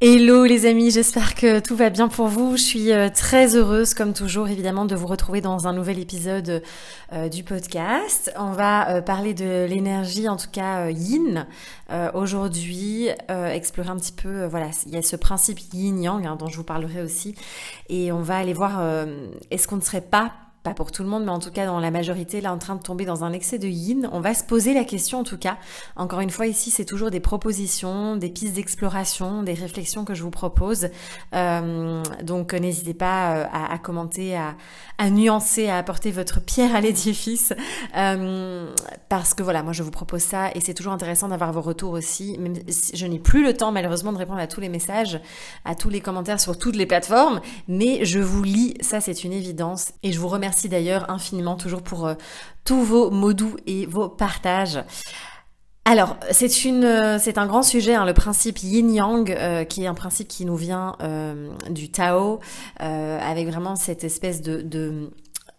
Hello les amis, j'espère que tout va bien pour vous. Je suis très heureuse comme toujours évidemment de vous retrouver dans un nouvel épisode du podcast. On va parler de l'énergie, en tout cas yin aujourd'hui, explorer un petit peu, voilà, il y a ce principe yin-yang dont je vous parlerai aussi et on va aller voir est-ce qu'on ne serait pas pour tout le monde, mais en tout cas dans la majorité, là en train de tomber dans un excès de yin. On va se poser la question en tout cas. Encore une fois, ici, c'est toujours des propositions, des pistes d'exploration, des réflexions que je vous propose. Donc n'hésitez pas à commenter, à nuancer, à apporter votre pierre à l'édifice. Parce que voilà, moi je vous propose ça et c'est toujours intéressant d'avoir vos retours aussi. Même si je n'ai plus le temps malheureusement de répondre à tous les messages, à tous les commentaires sur toutes les plateformes, mais je vous lis, ça c'est une évidence. Et je vous remercie d'ailleurs infiniment toujours pour tous vos mots doux et vos partages. Alors, c'est un grand sujet, le principe yin-yang, qui est un principe qui nous vient du Tao, avec vraiment cette espèce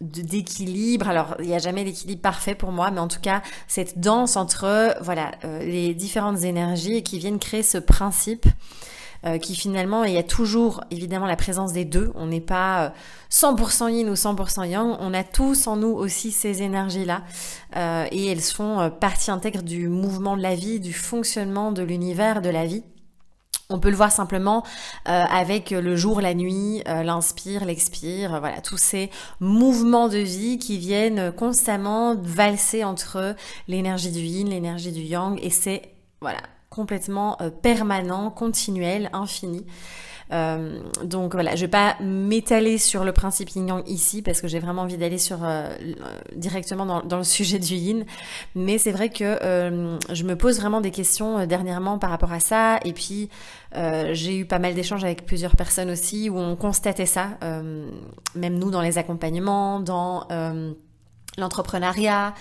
d'équilibre. Alors, il n'y a jamais d'équilibre parfait pour moi, mais en tout cas, cette danse entre les différentes énergies qui viennent créer ce principe qui finalement, il y a toujours évidemment la présence des deux. On n'est pas 100% yin ou 100% yang. On a tous en nous aussi ces énergies-là et elles font partie intègre du mouvement de la vie, du fonctionnement de l'univers, de la vie. On peut le voir simplement avec le jour, la nuit, l'inspire, l'expire, voilà, tous ces mouvements de vie qui viennent constamment valser entre l'énergie du yin, l'énergie du yang, et c'est voilà complètement permanent, continuel, infini. Donc voilà, je vais pas m'étaler sur le principe yin-yang ici parce que j'ai vraiment envie d'aller sur directement dans le sujet du yin, mais c'est vrai que je me pose vraiment des questions dernièrement par rapport à ça, et puis j'ai eu pas mal d'échanges avec plusieurs personnes aussi où on constatait ça, même nous dans les accompagnements, dans l'entrepreneuriat,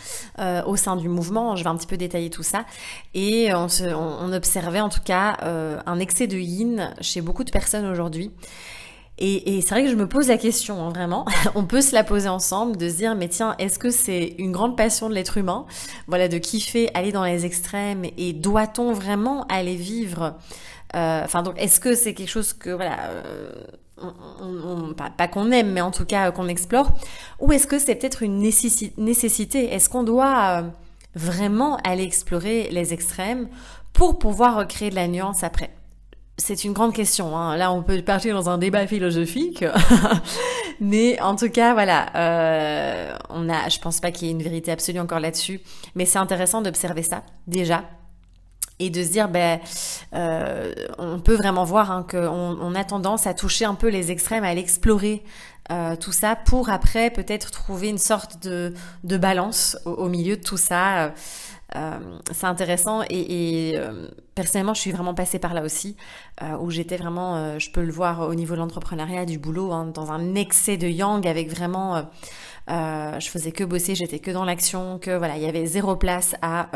au sein du mouvement, je vais un petit peu détailler tout ça, et on observait en tout cas un excès de yin chez beaucoup de personnes aujourd'hui. Et c'est vrai que je me pose la question, vraiment, on peut se la poser ensemble, de se dire, mais tiens, est-ce que c'est une grande passion de l'être humain, voilà, de kiffer, aller dans les extrêmes, et doit-on vraiment aller vivre donc est-ce que c'est quelque chose que, voilà, pas qu'on aime, mais en tout cas qu'on explore, ou est-ce que c'est peut-être une nécessité? Est-ce qu'on doit vraiment aller explorer les extrêmes pour pouvoir recréer de la nuance après? C'est une grande question, Là, on peut partir dans un débat philosophique, mais en tout cas, voilà, je pense pas qu'il y ait une vérité absolue encore là-dessus, mais c'est intéressant d'observer ça déjà. Et de se dire, on peut vraiment voir qu'on a tendance à toucher un peu les extrêmes, à l'explorer, tout ça, pour après peut-être trouver une sorte de balance au milieu de tout ça. C'est intéressant et personnellement, je suis vraiment passée par là aussi, où j'étais vraiment, je peux le voir au niveau de l'entrepreneuriat, du boulot, dans un excès de yang, avec vraiment, je faisais que bosser, j'étais que dans l'action, que voilà, il y avait zéro place à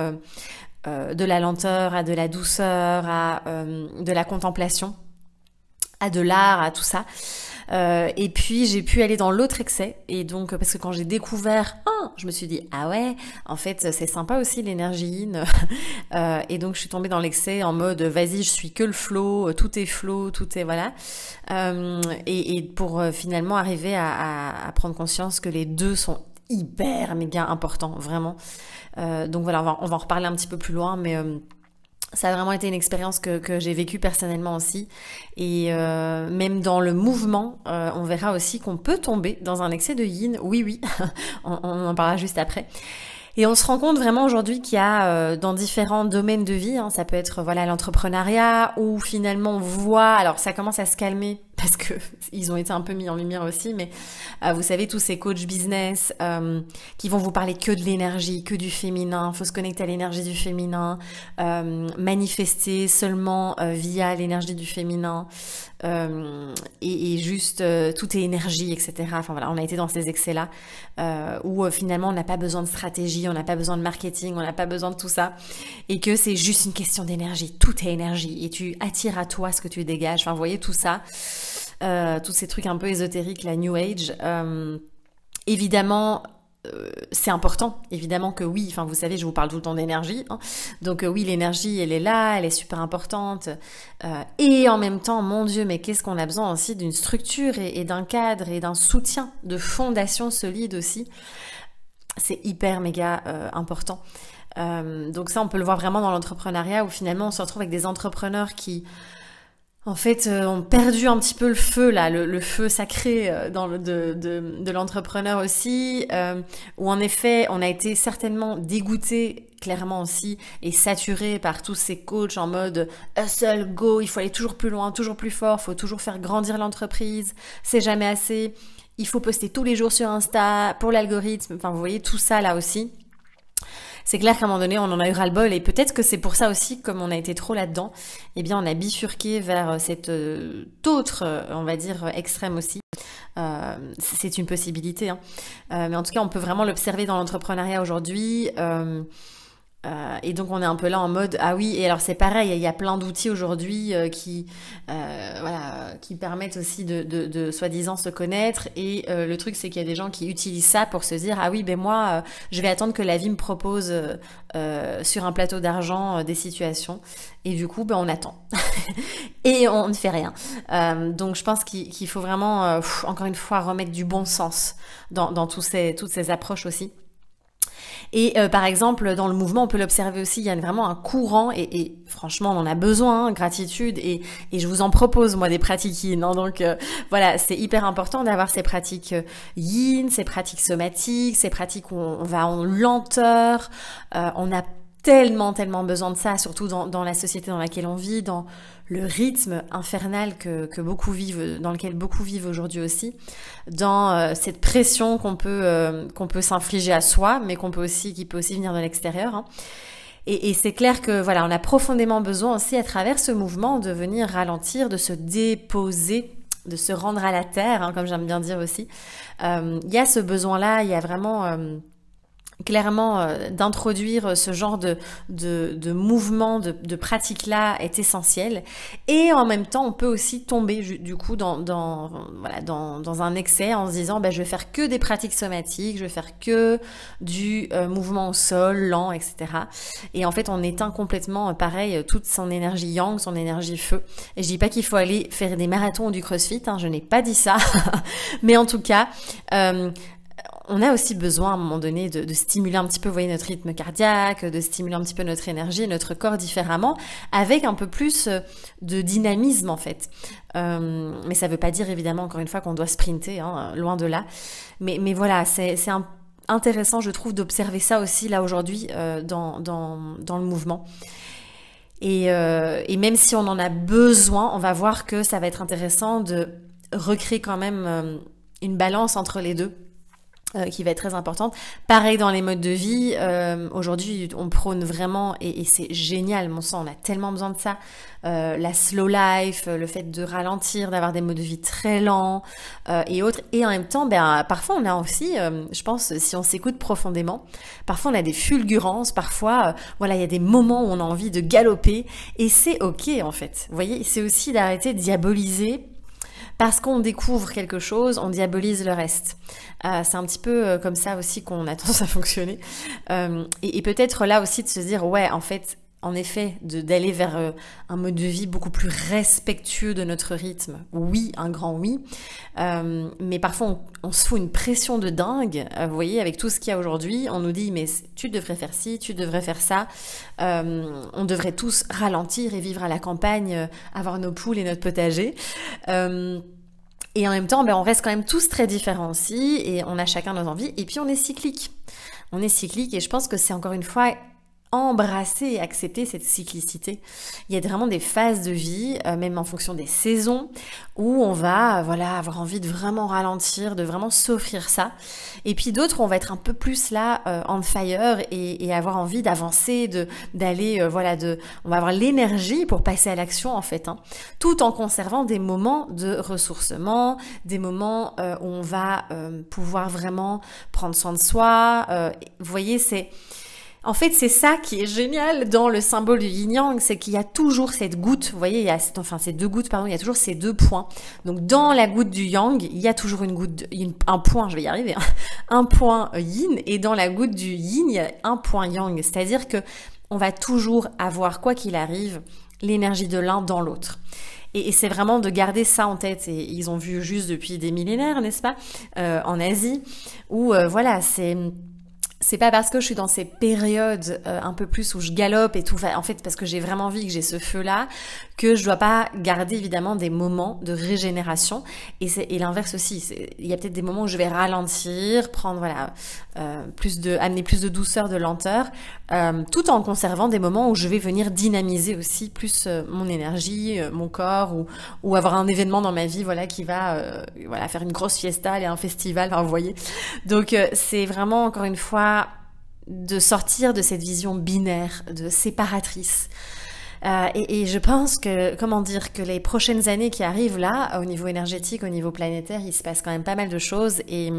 de la lenteur, à de la douceur, à de la contemplation, à de l'art, à tout ça. Et puis j'ai pu aller dans l'autre excès, et donc parce que quand j'ai découvert, je me suis dit ah ouais, en fait c'est sympa aussi l'énergie yin, et donc je suis tombée dans l'excès en mode vas-y, je suis que le flow, tout est flow, tout est voilà, et pour finalement arriver à prendre conscience que les deux sont hyper méga importants, vraiment. Donc voilà, on va en reparler un petit peu plus loin, mais ça a vraiment été une expérience que j'ai vécue personnellement aussi. Et même dans le mouvement, on verra aussi qu'on peut tomber dans un excès de yin. Oui, on en parlera juste après. Et on se rend compte vraiment aujourd'hui qu'il y a dans différents domaines de vie, ça peut être voilà l'entrepreneuriat, où finalement on voit, alors ça commence à se calmer parce que ils ont été un peu mis en lumière aussi, mais vous savez, tous ces coachs business qui vont vous parler que de l'énergie, que du féminin, faut se connecter à l'énergie du féminin, manifester seulement via l'énergie du féminin, et juste tout est énergie, etc. Enfin voilà, on a été dans ces excès-là où finalement on n'a pas besoin de stratégie, on n'a pas besoin de marketing, on n'a pas besoin de tout ça, et que c'est juste une question d'énergie, tout est énergie, et tu attires à toi ce que tu dégages. Enfin, vous voyez tout ça. Tous ces trucs un peu ésotériques, la New Age. Évidemment, c'est important, évidemment que oui, enfin vous savez, je vous parle tout le temps d'énergie, hein. Donc oui, l'énergie, elle est là, elle est super importante. Et en même temps, mon Dieu, mais qu'est-ce qu'on a besoin aussi d'une structure et d'un cadre et d'un soutien, de fondation solide aussi. C'est hyper méga important. Donc ça, on peut le voir vraiment dans l'entrepreneuriat où finalement on se retrouve avec des entrepreneurs qui en fait, ont perdu un petit peu le feu là, le feu sacré de l'entrepreneur aussi, où en effet, on a été certainement dégoûté clairement aussi et saturé par tous ces coachs en mode hustle, go, il faut aller toujours plus loin, toujours plus fort, faut toujours faire grandir l'entreprise, c'est jamais assez, il faut poster tous les jours sur Insta pour l'algorithme, enfin vous voyez tout ça là aussi. C'est clair qu'à un moment donné, on en a eu ras-le-bol et peut-être que c'est pour ça aussi, comme on a été trop là-dedans, eh bien on a bifurqué vers cette autre, on va dire, extrême aussi. C'est une possibilité, hein. Mais en tout cas, on peut vraiment l'observer dans l'entrepreneuriat aujourd'hui. Et donc on est un peu là en mode ah oui, et alors c'est pareil, il y a plein d'outils aujourd'hui qui permettent aussi de soi-disant se connaître, et le truc c'est qu'il y a des gens qui utilisent ça pour se dire ah oui ben moi je vais attendre que la vie me propose sur un plateau d'argent des situations, et du coup ben on attend et on ne fait rien. Donc je pense qu'il faut vraiment encore une fois remettre du bon sens dans toutes ces approches aussi. Et par exemple, dans le mouvement, on peut l'observer aussi, il y a vraiment un courant, et franchement, on en a besoin, hein, gratitude, et je vous en propose, moi, des pratiques yin, hein, donc voilà, c'est hyper important d'avoir ces pratiques yin, ces pratiques somatiques, ces pratiques où on va en lenteur, on a tellement besoin de ça, surtout dans la société dans laquelle on vit, dans le rythme infernal que beaucoup vivent, dans lequel beaucoup vivent aujourd'hui aussi, dans cette pression qu'on peut s'infliger à soi, mais qui peut aussi venir de l'extérieur, hein. Et c'est clair que voilà, on a profondément besoin aussi à travers ce mouvement de venir ralentir, de se déposer, de se rendre à la terre, hein, comme j'aime bien dire aussi. Il y a ce besoin-là, il y a vraiment clairement d'introduire ce genre de mouvement, de pratique-là est essentiel. Et en même temps, on peut aussi tomber du coup dans un excès en se disant je vais faire que des pratiques somatiques, je vais faire que du mouvement au sol, lent, etc. Et en fait, on éteint complètement, pareil, toute son énergie yang, son énergie feu. Et je dis pas qu'il faut aller faire des marathons ou du crossfit, hein, je n'ai pas dit ça. Mais en tout cas, on a aussi besoin à un moment donné de stimuler un petit peu, vous voyez, notre rythme cardiaque, de stimuler un petit peu notre énergie, notre corps différemment, avec un peu plus de dynamisme en fait. Mais ça veut pas dire évidemment, encore une fois, qu'on doit sprinter, hein, loin de là. Mais voilà, c'est intéressant, je trouve, d'observer ça aussi là aujourd'hui dans le mouvement. Et même si on en a besoin, on va voir que ça va être intéressant de recréer quand même une balance entre les deux. Qui va être très importante. Pareil dans les modes de vie, aujourd'hui on prône vraiment, et c'est génial, mon sang, on a tellement besoin de ça, la slow life, le fait de ralentir, d'avoir des modes de vie très lents et autres, et en même temps parfois on a aussi, je pense, si on s'écoute profondément, parfois on a des fulgurances, parfois il y a des moments où on a envie de galoper, et c'est ok en fait, vous voyez, c'est aussi d'arrêter de diaboliser. Parce qu'on découvre quelque chose, on diabolise le reste. C'est un petit peu comme ça aussi qu'on a tendance à fonctionner. Et peut-être là aussi de se dire, ouais, en fait, en effet, d'aller vers un mode de vie beaucoup plus respectueux de notre rythme. Oui, un grand oui. Mais parfois, on se fout une pression de dingue. Vous voyez, avec tout ce qu'il y a aujourd'hui, on nous dit, mais tu devrais faire ci, tu devrais faire ça. On devrait tous ralentir et vivre à la campagne, avoir nos poules et notre potager. Et en même temps, on reste quand même tous très différents aussi, et on a chacun nos envies, et puis on est cyclique. On est cyclique, et je pense que c'est encore une fois embrasser et accepter cette cyclicité. Il y a vraiment des phases de vie, même en fonction des saisons, où on va avoir envie de vraiment ralentir, de vraiment s'offrir ça. Et puis d'autres, on va être un peu plus là, on fire, et avoir envie d'avancer, d'aller, on va avoir l'énergie pour passer à l'action en fait, hein, tout en conservant des moments de ressourcement, des moments où on va pouvoir vraiment prendre soin de soi. Vous voyez, En fait, c'est ça qui est génial dans le symbole du yin-yang, c'est qu'il y a toujours cette goutte, vous voyez, ces deux gouttes, pardon, il y a toujours ces deux points. Donc, dans la goutte du yang, il y a toujours un point, je vais y arriver, hein, un point yin, et dans la goutte du yin, il y a un point yang. C'est-à-dire que on va toujours avoir, quoi qu'il arrive, l'énergie de l'un dans l'autre. Et c'est vraiment de garder ça en tête. Et ils ont vu juste depuis des millénaires, n'est-ce pas, en Asie, où voilà, c'est pas parce que je suis dans ces périodes un peu plus où je galope et tout, en fait parce que j'ai vraiment envie que j'ai ce feu-là, que je dois pas garder évidemment des moments de régénération. Et l'inverse aussi, il y a peut-être des moments où je vais ralentir, prendre amener plus de douceur, de lenteur, tout en conservant des moments où je vais venir dynamiser aussi plus mon énergie, mon corps, ou avoir un événement dans ma vie, voilà, qui va faire une grosse fiesta, aller à un festival, enfin, vous voyez. Donc c'est vraiment encore une fois de sortir de cette vision binaire, de séparatrice. Et je pense que les prochaines années qui arrivent là, au niveau énergétique, au niveau planétaire, il se passe quand même pas mal de choses et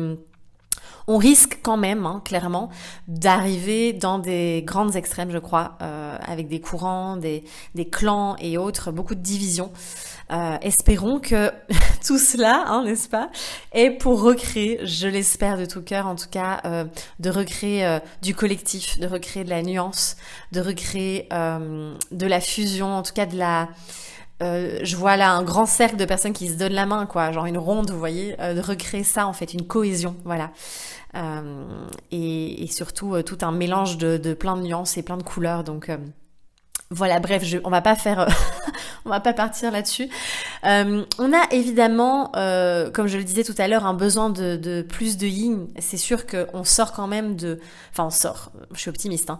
on risque quand même, hein, clairement, d'arriver dans des grandes extrêmes, je crois, avec des courants, des clans et autres, beaucoup de divisions. Espérons que tout cela, hein, n'est-ce pas, est pour recréer, je l'espère de tout cœur en tout cas, de recréer du collectif, de recréer de la nuance, de recréer de la fusion, en tout cas de la... je vois là un grand cercle de personnes qui se donnent la main, quoi, genre une ronde, vous voyez, de recréer ça en fait, une cohésion, voilà. Et surtout tout un mélange de plein de nuances et plein de couleurs, donc... Voilà, bref, on va pas faire, on va pas partir là-dessus. On a évidemment, comme je le disais tout à l'heure, un besoin de plus de yin. C'est sûr qu'on sort quand même enfin on sort. Je suis optimiste. Hein.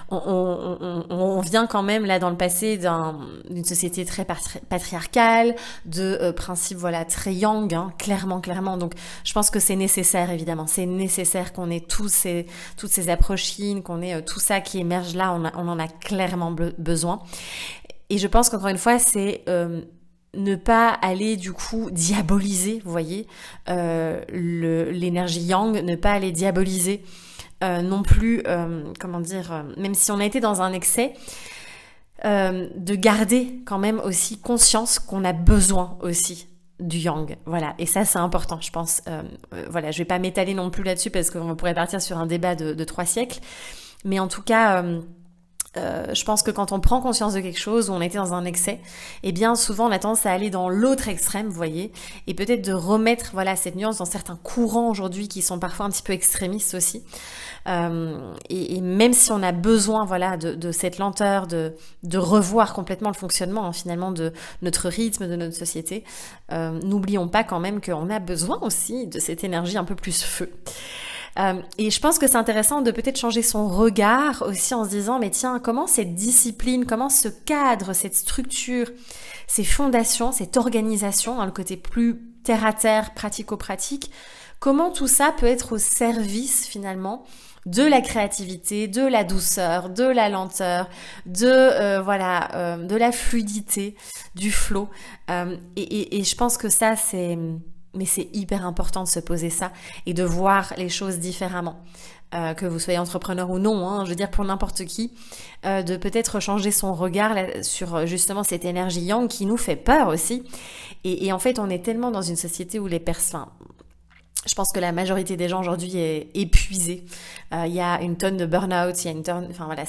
On vient quand même là dans le passé d'une société très patriarcale, de principes voilà très yang, hein, clairement. Donc je pense que c'est nécessaire évidemment. C'est nécessaire qu'on ait toutes ces approches yin, qu'on ait tout ça qui émerge là. On en a clairement besoin. Et je pense qu'encore une fois, c'est ne pas aller du coup diaboliser, vous voyez, l'énergie yang, ne pas aller diaboliser non plus, même si on a été dans un excès, de garder quand même aussi conscience qu'on a besoin aussi du yang, voilà, et ça c'est important, je pense. Voilà, je vais pas m'étaler non plus là-dessus parce qu'on pourrait partir sur un débat de 3 siècles, mais en tout cas... je pense que quand on prend conscience de quelque chose, où on était dans un excès, eh bien souvent on a tendance à aller dans l'autre extrême, vous voyez, et peut-être de remettre voilà cette nuance dans certains courants aujourd'hui qui sont parfois un petit peu extrémistes aussi. Et même si on a besoin voilà de cette lenteur, de revoir complètement le fonctionnement hein, finalement de notre rythme, de notre société, n'oublions pas quand même qu'on a besoin aussi de cette énergie un peu plus feu. Et je pense que c'est intéressant de peut-être changer son regard aussi en se disant mais tiens, comment cette discipline, comment ce cadre, cette structure, ces fondations, cette organisation dans le côté plus terre à terre, pratico-pratique, comment tout ça peut être au service finalement de la créativité, de la douceur, de la lenteur, de la fluidité, du flow. Et je pense que ça mais c'est hyper important de se poser ça et de voir les choses différemment. Que vous soyez entrepreneur ou non, hein, je veux dire pour n'importe qui, de peut-être changer son regard là, sur justement cette énergie yang qui nous fait peur aussi. Et en fait, on est tellement dans une société où les personnes... Je pense que la majorité des gens aujourd'hui est épuisée. Il y a une tonne de burn-out, il y a une tonne, enfin voilà,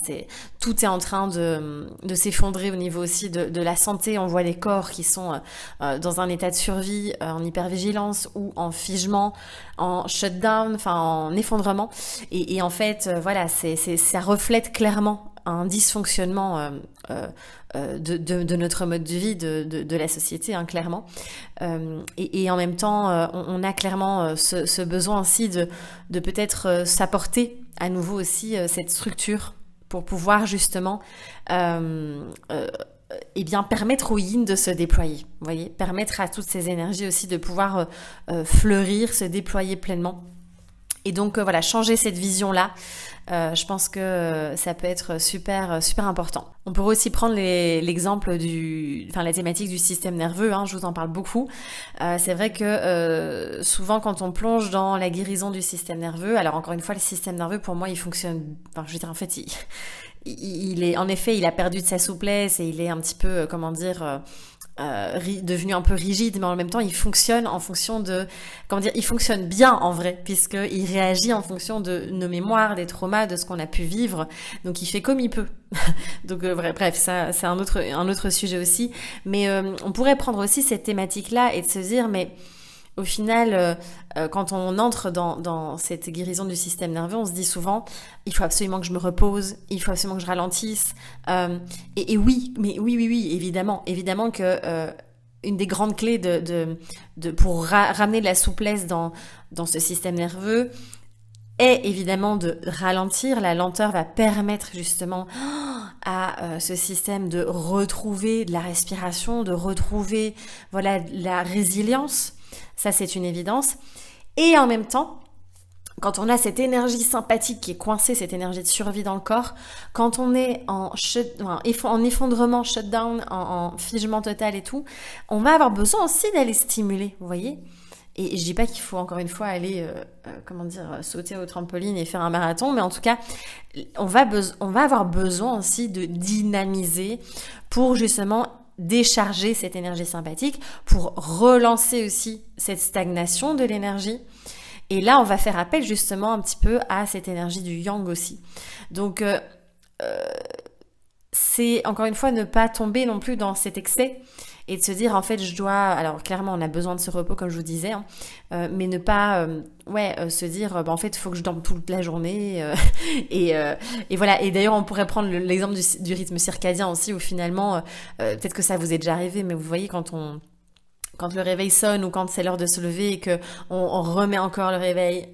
tout est en train de s'effondrer au niveau aussi de la santé. On voit les corps qui sont dans un état de survie, en hypervigilance ou en figement, en shutdown, enfin en effondrement. Et en fait, voilà, ça reflète clairement un dysfonctionnement de notre mode de vie, de la société, hein, clairement. Et en même temps, on a clairement ce besoin aussi de peut-être s'apporter à nouveau aussi cette structure pour pouvoir justement bien permettre au yin de se déployer. Vous voyez, permettre à toutes ces énergies aussi de pouvoir fleurir, se déployer pleinement. Et donc voilà, changer cette vision-là, je pense que ça peut être super important. On pourrait aussi prendre l'exemple la thématique du système nerveux, je vous en parle beaucoup. C'est vrai que souvent quand on plonge dans la guérison du système nerveux, alors encore une fois, le système nerveux pour moi il fonctionne, en fait il a perdu de sa souplesse et il est un petit peu, devenu un peu rigide, mais en même temps il fonctionne en fonction il fonctionne bien en vrai, puisqu'il réagit en fonction de nos mémoires, des traumas, de ce qu'on a pu vivre, donc il fait comme il peut. Donc bref, ça c'est un autre sujet aussi, mais on pourrait prendre aussi cette thématique-là et de se dire, mais au final, quand on entre dans cette guérison du système nerveux, on se dit souvent, il faut absolument que je me repose, il faut absolument que je ralentisse. Et oui, évidemment que une des grandes clés pour ramener de la souplesse dans ce système nerveux est évidemment de ralentir. La lenteur va permettre justement à ce système de retrouver de la respiration, de retrouver la résilience. Ça, c'est une évidence. Et en même temps, quand on a cette énergie sympathique qui est coincée, cette énergie de survie dans le corps, quand on est en effondrement, shutdown, en figement total et tout, on va avoir besoin aussi d'aller stimuler, vous voyez ? Et je dis pas qu'il faut encore une fois aller, sauter au trampoline et faire un marathon, mais en tout cas, on va avoir besoin aussi de dynamiser pour justement décharger cette énergie sympathique, pour relancer aussi cette stagnation de l'énergie. Et là, on va faire appel justement un petit peu à cette énergie du yang aussi. Donc, c'est encore une fois ne pas tomber non plus dans cet excès et de se dire en fait alors clairement on a besoin de ce repos comme je vous disais, mais ne pas se dire en fait il faut que je dorme toute la journée et voilà. Et d'ailleurs on pourrait prendre l'exemple du rythme circadien aussi, où finalement peut-être que ça vous est déjà arrivé, mais vous voyez quand le réveil sonne ou quand c'est l'heure de se lever et que on remet encore le réveil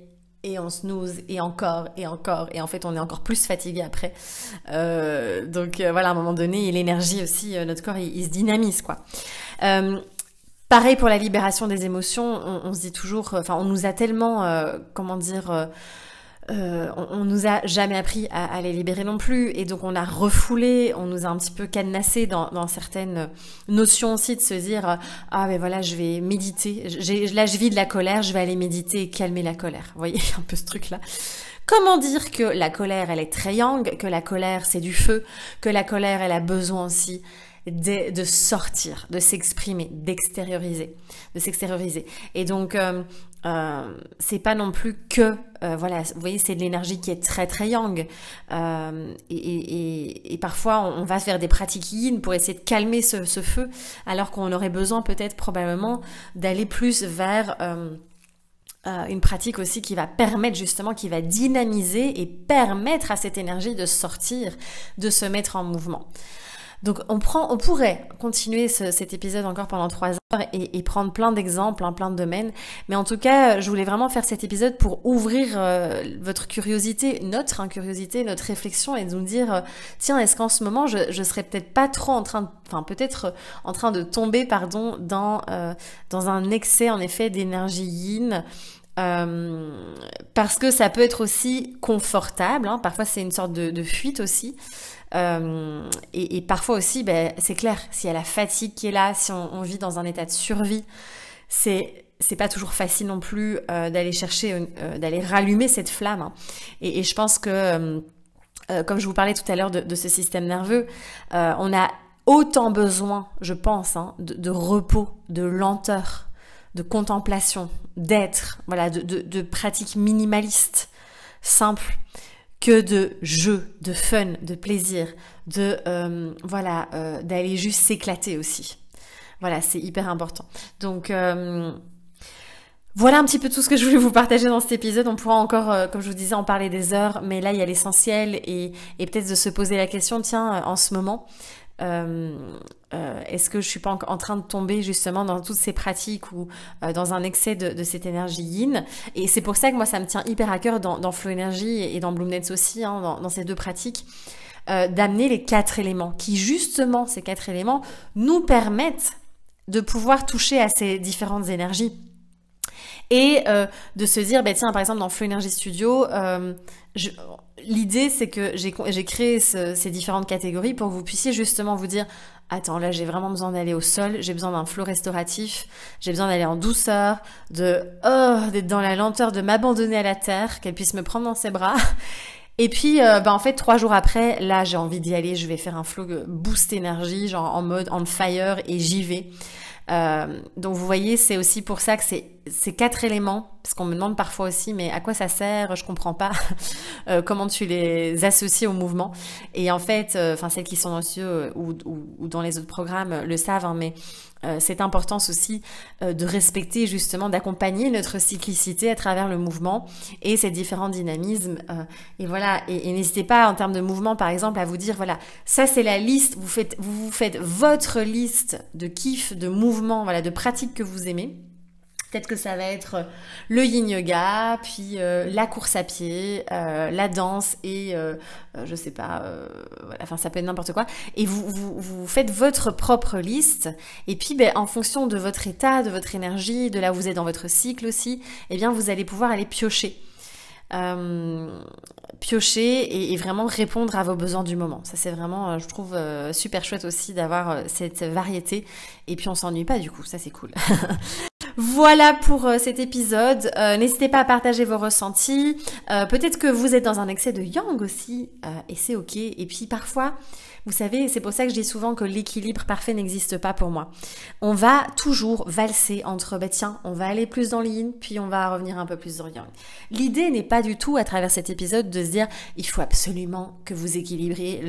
et on snooze et encore et en fait on est encore plus fatigué après. Donc voilà, à un moment donné, l'énergie aussi, notre corps il se dynamise quoi. Pareil pour la libération des émotions, on se dit toujours, on nous a tellement, on nous a jamais appris à les libérer non plus, et donc on a refoulé, on nous a un petit peu cadenassé dans certaines notions aussi, de se dire mais voilà, je vais méditer, là je vis de la colère, je vais aller méditer et calmer la colère. Vous voyez un peu ce truc là. Comment dire que la colère elle est très yang, que la colère c'est du feu, que la colère elle a besoin aussi de sortir, de s'exprimer, de s'extérioriser. Et donc c'est pas non plus que vous voyez, c'est de l'énergie qui est très très yang, et parfois on va faire des pratiques yin pour essayer de calmer ce feu, alors qu'on aurait besoin peut-être probablement d'aller plus vers une pratique aussi qui va permettre justement, qui va dynamiser et permettre à cette énergie de sortir, de se mettre en mouvement. Donc on pourrait continuer cet épisode encore pendant 3 heures et prendre plein d'exemples, plein de domaines. Mais en tout cas, je voulais vraiment faire cet épisode pour ouvrir votre curiosité, notre réflexion, et de nous dire tiens, est-ce qu'en ce moment je serais peut-être pas trop en train de tomber dans un excès en effet d'énergie yin. Parce que ça peut être aussi confortable, parfois c'est une sorte de fuite aussi, et parfois aussi c'est clair, s'il y a la fatigue qui est là, si on vit dans un état de survie, c'est pas toujours facile non plus d'aller chercher, d'aller rallumer cette flamme, et je pense que comme je vous parlais tout à l'heure de ce système nerveux, on a autant besoin, je pense, de repos, de lenteur, de contemplation, d'être, voilà, de pratiques minimalistes, simples, que de jeu, de fun, de plaisir, d'aller juste s'éclater aussi. Voilà, c'est hyper important. Donc voilà un petit peu tout ce que je voulais vous partager dans cet épisode. On pourra encore, comme je vous disais, en parler des heures, mais là il y a l'essentiel, et peut-être de se poser la question, tiens, en ce moment, est-ce que je suis pas en train de tomber justement dans toutes ces pratiques ou dans un excès de cette énergie yin. Et c'est pour ça que moi ça me tient hyper à cœur dans Flow Energy et dans Bloom Dance aussi, dans ces 2 pratiques, d'amener les 4 éléments qui justement, ces 4 éléments nous permettent de pouvoir toucher à ces différentes énergies. Et de se dire, tiens, par exemple, dans Flow Energy Studio, l'idée, c'est que j'ai créé ces différentes catégories pour que vous puissiez justement vous dire, attends, là, j'ai vraiment besoin d'aller au sol, j'ai besoin d'un flow restauratif, j'ai besoin d'aller en douceur, d'être dans la lenteur, de m'abandonner à la terre, qu'elle puisse me prendre dans ses bras. Et puis, en fait, 3 jours après, là, j'ai envie d'y aller, je vais faire un flow boost énergie, genre en mode on fire, et j'y vais. Donc vous voyez, c'est aussi pour ça que ces 4 éléments, parce qu'on me demande parfois aussi, mais à quoi ça sert? Je comprends pas. Comment tu les associes au mouvement? Et en fait, celles qui sont dans le studio ou dans les autres programmes le savent, hein, mais cette importance aussi de respecter justement, d'accompagner notre cyclicité à travers le mouvement et ces différents dynamismes. Et voilà, et n'hésitez pas en termes de mouvement, par exemple, à vous dire, voilà, ça c'est la liste, vous faites votre liste de kiff, de mouvements, voilà, de pratiques que vous aimez. Peut-être que ça va être le yin yoga, puis la course à pied, la danse et je sais pas, voilà, ça peut être n'importe quoi. Et vous faites votre propre liste. Et puis en fonction de votre état, de votre énergie, de là où vous êtes dans votre cycle aussi, vous allez pouvoir aller piocher. Et vraiment répondre à vos besoins du moment. Ça c'est vraiment, je trouve, super chouette aussi d'avoir cette variété. Et puis on s'ennuie pas du coup, ça c'est cool. Voilà pour cet épisode. N'hésitez pas à partager vos ressentis. Peut-être que vous êtes dans un excès de yang aussi, et c'est ok. Et puis parfois, vous savez, c'est pour ça que je dis souvent que l'équilibre parfait n'existe pas pour moi. On va toujours valser entre, tiens, on va aller plus dans le yin, puis on va revenir un peu plus dans le yang. L'idée n'est pas du tout, à travers cet épisode, de se dire, il faut absolument que vous équilibriez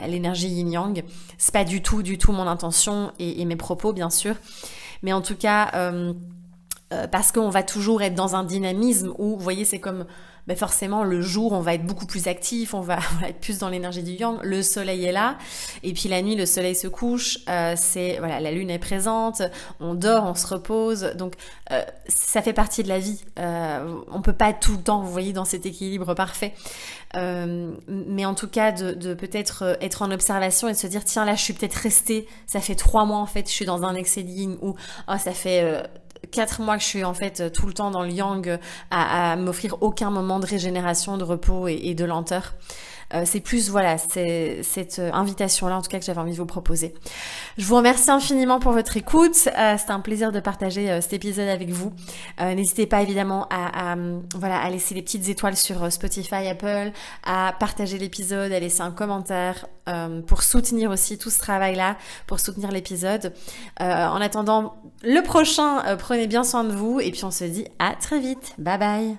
l'énergie yin-yang. C'est pas du tout mon intention et mes propos, bien sûr. Mais en tout cas, parce qu'on va toujours être dans un dynamisme où, vous voyez, c'est comme forcément le jour, on va être beaucoup plus actif, on va être plus dans l'énergie du yang, le soleil est là, et puis la nuit, le soleil se couche, la lune est présente, on dort, on se repose, donc ça fait partie de la vie. On peut pas être tout le temps, vous voyez, dans cet équilibre parfait. Mais en tout cas de peut-être être en observation et de se dire, tiens, là je suis peut-être restée, ça fait 3 mois en fait, je suis dans un excès de yin, ou ça fait 4 mois que je suis en fait tout le temps dans le yang, à m'offrir aucun moment de régénération, de repos et de lenteur. C'est plus, c'est cette invitation-là, en tout cas, que j'avais envie de vous proposer. Je vous remercie infiniment pour votre écoute. C'était un plaisir de partager cet épisode avec vous. N'hésitez pas, évidemment, à laisser les petites étoiles sur Spotify, Apple, à partager l'épisode, à laisser un commentaire, pour soutenir aussi tout ce travail-là, pour soutenir l'épisode. En attendant le prochain, prenez bien soin de vous et puis on se dit à très vite. Bye bye!